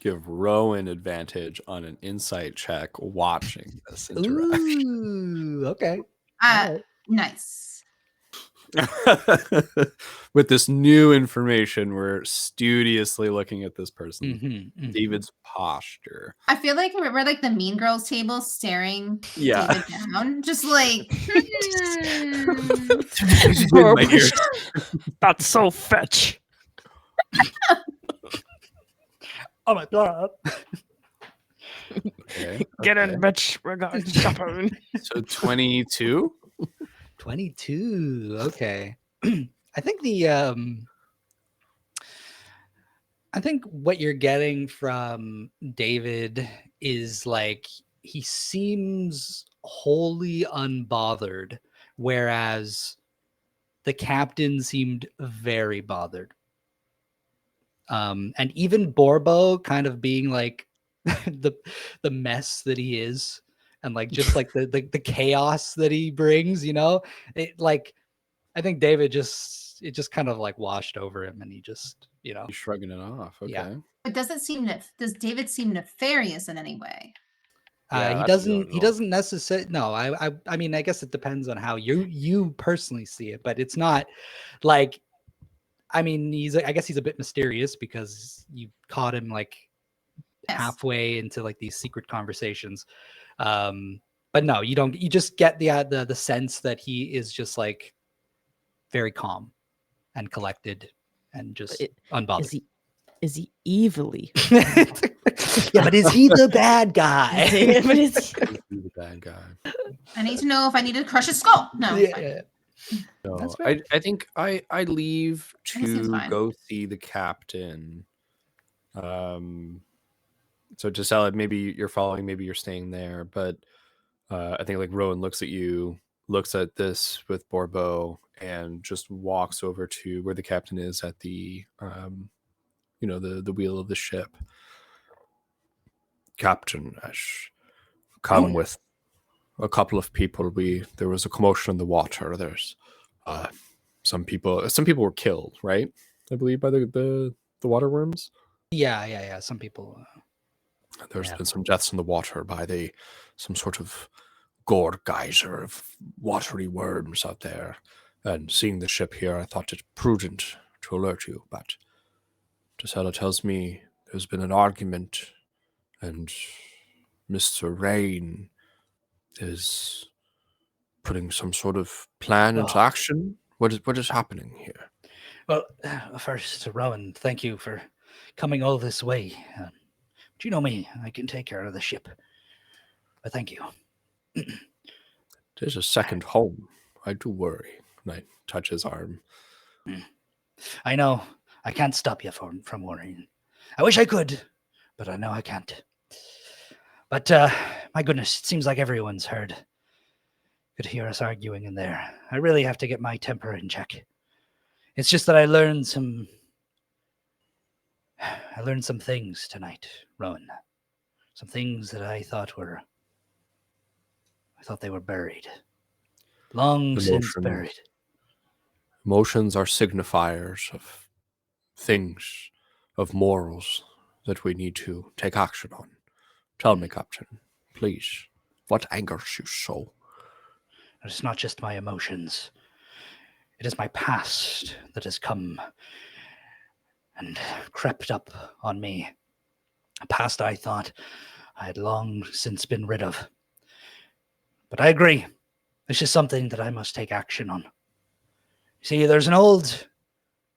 give Rowan advantage on an insight check watching this interaction? Ooh, okay. Alright. Nice. With this new information, we're studiously looking at this person. Mhm, mhm. David's posture. I feel like we're like the Mean Girls table staring Yeah. David down, just like. In my ears. That's so fetch. Oh my god. Okay, Get okay. in, bitch. We're going shopping. So 22. 22. Okay. I think I think what you're getting from David is like he seems wholly unbothered, whereas the captain seemed very bothered. And even Borbo kind of being like the mess that he is, and like just like the chaos that he brings, you know, it like I think David just kind of like washed over him, and he just, you know, He's shrugging it off. Okay. Yeah. But does David seem nefarious in any way? Yeah, he that's doesn't no, he no. doesn't necessarily. No, I mean, I guess it depends on how you personally see it, but it's not like, I mean, I guess he's a bit mysterious because you caught him like Yes. halfway into like these secret conversations. But no, you don't. You just get the sense that he is just like very calm and collected and just unbothered. Is he evilly? Yeah, but is he the bad guy? But is he- He's the bad guy. I need to know if I need to crush his skull. No. it's fine. Yeah. No, That's fair. I think I leave That seems to fine. go see the captain. So Gisela, maybe you're following, maybe you're staying there, but I think like Rowan looks at you, looks at this with Borbo, and just walks over to where the captain is at the the wheel of the ship. Captain has come with a couple of people. There was a commotion in the water. There's some people were killed, right? I believe by the waterworms. Yeah. Some people. There's been some deaths in the water by some sort of gore geyser of watery worms out there. And seeing the ship here, I thought it prudent to alert you. But Gisela tells me there's been an argument, and Mr. Rain is putting some sort of plan into action. What is happening here? Well, first, Rowan, thank you for coming all this way. Do you know me? I can take care of the ship. But thank you. There's a second home. I do worry. And I touch his arm. I know. I can't stop you from worrying. I wish I could, but I know I can't. But my goodness, it seems like everyone's heard. Could hear us arguing in there. I really have to get my temper in check. It's just that I learned some things tonight, Rowan. Some things that I thought they were buried. Long since buried. Emotions are signifiers of things, of morals that we need to take action on. Tell me, Captain, please, what angers you so? It's not just my emotions. It is my past that has come and crept up on me. A past I thought I had long since been rid of. But I agree. This is something that I must take action on. See, there's an old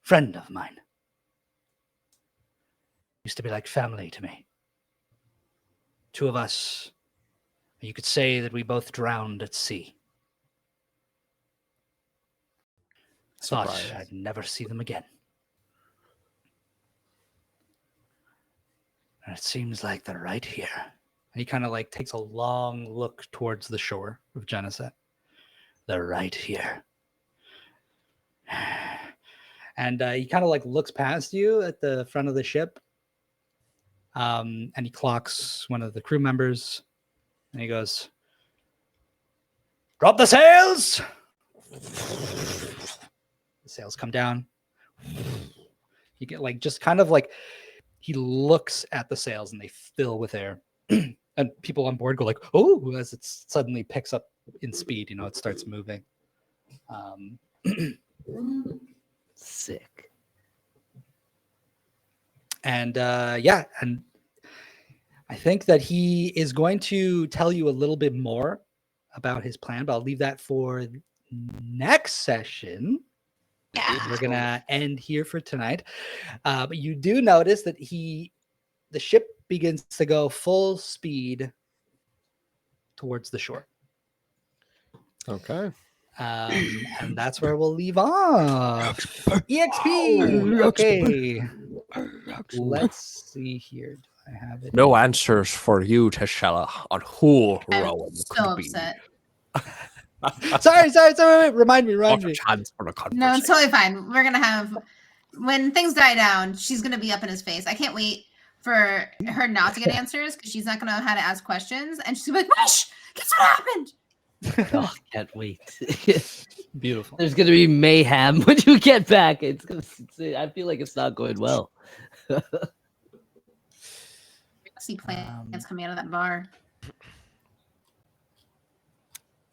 friend of mine. Used to be like family to me. Two of us, you could say that we both drowned at sea. Thought Surprise. I'd never see them again. And it seems like they're right here. And he kind of like takes a long look towards the shore of Geneset. They're right here. And he kind of like looks past you at the front of the ship. And he clocks one of the crew members. And he goes, "Drop the sails!" The sails come down. You get like just kind of like he looks at the sails and they fill with air. And people on board go like, "Oh!" as it suddenly picks up in speed. You know, it starts moving. Sick. And yeah, and I think that he is going to tell you a little bit more about his plan, but I'll leave that for next session. We're gonna end here for tonight. But you do notice that the ship begins to go full speed towards the shore. Okay. And that's where we'll leave off. EXP. Okay. Let's see here. Do I have it? No answers for you, T'Challa, on who I'm Rowan so could be. upset. Sorry. Wait. Remind me. Not a chance for the No, it's conversation. totally fine. We're gonna have when things die down. She's gonna be up in his face. I can't wait for her not to get answers because she's not gonna know how to ask questions, and she's gonna be like, "Wish, guess what happened?" Oh, can't wait. Beautiful. There's gonna be mayhem when you get back. I feel like it's not going well. I see plants coming out of that bar.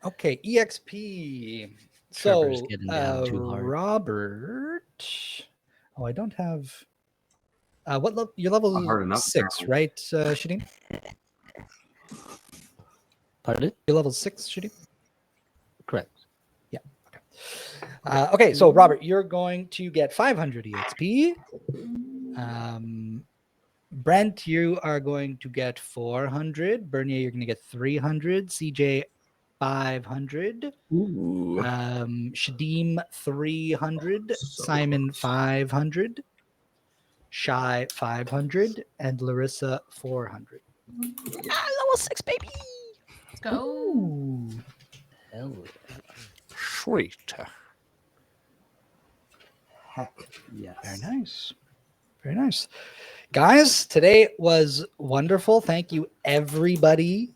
Okay, EXP. So, Trevor's getting down too hard. Robert. Oh, I don't have. What level? Your level Not hard enough, 6, apparently. right, Shadeen? Pardon? Your level 6, Shadeen? Correct. Okay, so Robert, you're going to get 500 EXP. Brent, you are going to get 400. Bernier, you're going to get 300. CJ, 500. Ooh. Shadim, 300. Simon, 500. Shy, 500. And Larissa, 400. Level 6, baby. Let's go. Ooh. Hell yeah. Sweet. Yes. Very nice. Very nice. Guys, today was wonderful. Thank you, everybody,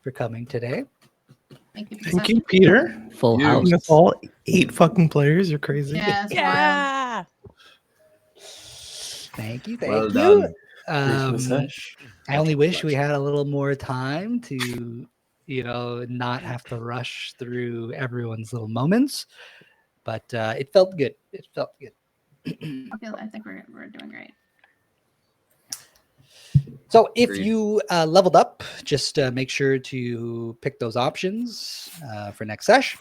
for coming today. Thank you. Thank you, Peter. Full You. house. That's all 8 fucking players. You're crazy. Yeah, it's wild. Yeah. Thank you. Well Thank done. you. I only wish we had a little more time to, not have to rush through everyone's little moments. But it felt good. It felt good. I think we're doing great. So if Agreed. you leveled up, just make sure to pick those options for next session.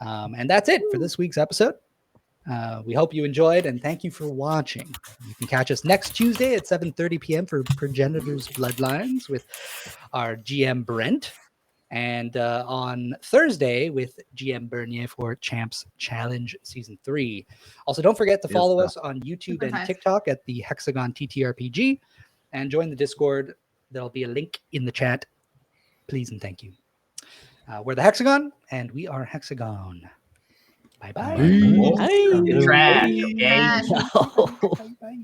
And that's it for this week's episode. We hope you enjoyed and thank you for watching. You can catch us next Tuesday at 7:30 p.m. for Progenitors Bloodlines with our GM Brent. And on Thursday with GM Bernier for Champs Challenge Season 3. Also, don't forget to Yes, follow sir. us on YouTube Super and nice. TikTok at the Hexagon TTRPG. And join the Discord. There'll be a link in the chat. Please and thank you. We're the Hexagon, and we are Hexagon. Bye-bye. Bye. Trash, okay? Trash. No. Bye-bye.